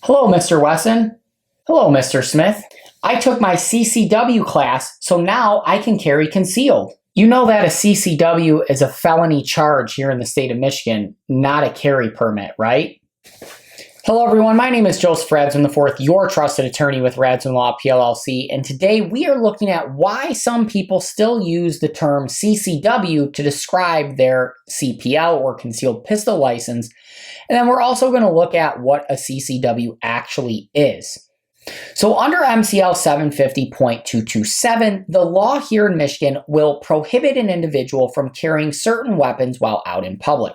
Hello, Mr. Wesson. Hello, Mr. Smith. I took my CCW class, so now I can carry concealed. You know that a CCW is a felony charge here in the state of Michigan, not a carry permit, right? Hello, everyone. My name is Joseph Radzwion IV, your trusted attorney with Radzwion Law PLLC, and today we are looking at why some people still use the term CCW to describe their CPL or concealed pistol license, and then we're also going to look at what a CCW actually is. So under MCL 750.227, the law here in Michigan will prohibit an individual from carrying certain weapons while out in public.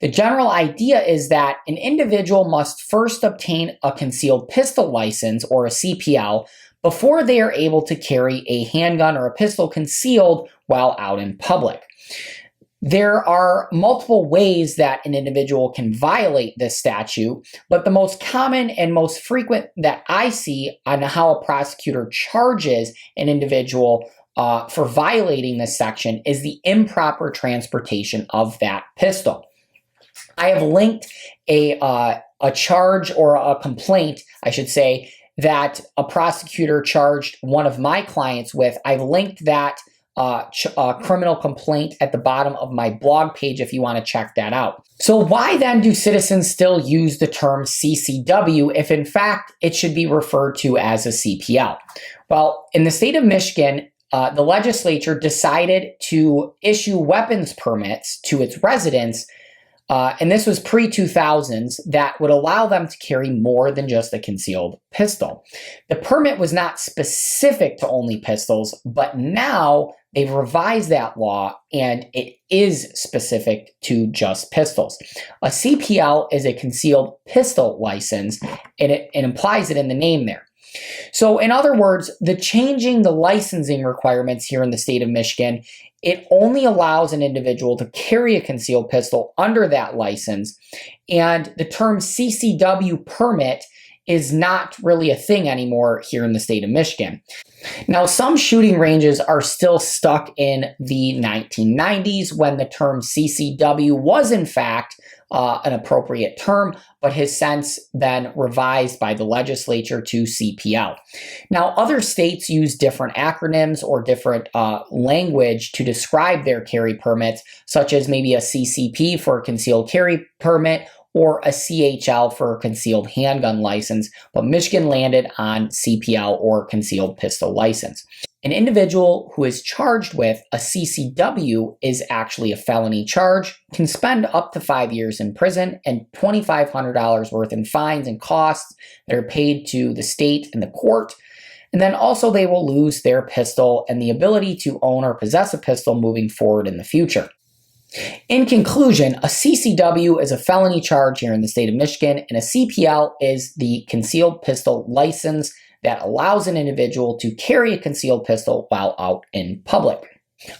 The general idea is that an individual must first obtain a concealed pistol license, or a CPL, before they are able to carry a handgun or a pistol concealed while out in public. There are multiple ways that an individual can violate this statute, but the most common and most frequent that I see on how a prosecutor charges an individual for violating this section is the improper transportation of that pistol. I have linked a charge, or a complaint, I should say, that a prosecutor charged one of my clients with. I've linked that criminal complaint at the bottom of my blog page if you want to check that out. So why then do citizens still use the term CCW if in fact it should be referred to as a CPL? Well, in the state of Michigan, the legislature decided to issue weapons permits to its residents, and this was pre-2000s, that would allow them to carry more than just a concealed pistol. The permit was not specific to only pistols, but now they've revised that law and it is specific to just pistols. A CPL is a concealed pistol license, and it implies it in the name there. So in other words, the changing the licensing requirements here in the state of Michigan, it only allows an individual to carry a concealed pistol under that license, and the term CCW permit is not really a thing anymore here in the state of Michigan. Now, some shooting ranges are still stuck in the 1990s when the term CCW was in fact an appropriate term, but has since been revised by the legislature to CPL. Now, other states use different acronyms or different language to describe their carry permits, such as maybe a CCP for a concealed carry permit, or a CHL for a concealed handgun license, but Michigan landed on CPL, or concealed pistol license. An individual who is charged with a CCW is actually a felony charge, can spend up to 5 years in prison and $2,500 worth in fines and costs that are paid to the state and the court. And then also they will lose their pistol and the ability to own or possess a pistol moving forward in the future. In conclusion, a CCW is a felony charge here in the state of Michigan, and a CPL is the concealed pistol license that allows an individual to carry a concealed pistol while out in public.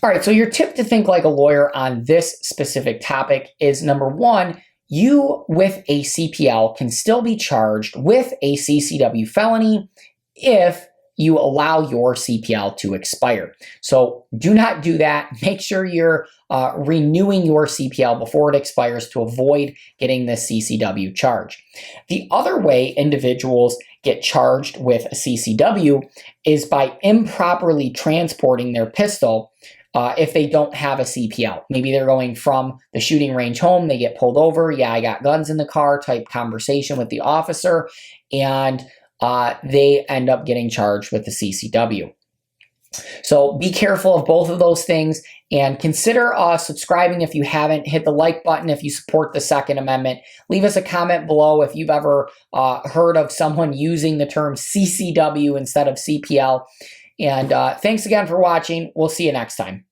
All right, so your tip to think like a lawyer on this specific topic is, number one, you with a CPL can still be charged with a CCW felony if you allow your CPL to expire. So do not do that. Make sure you're renewing your CPL before it expires to avoid getting this CCW charge. The other way individuals get charged with a CCW is by improperly transporting their pistol if they don't have a CPL. Maybe they're going from the shooting range home, they get pulled over, yeah, I got guns in the car type conversation with the officer, and they end up getting charged with the CCW. So be careful of both of those things, and consider subscribing if you haven't. Hit the like button if you support the Second Amendment. Leave us a comment below if you've ever heard of someone using the term CCW instead of CPL. And thanks again for watching. We'll see you next time.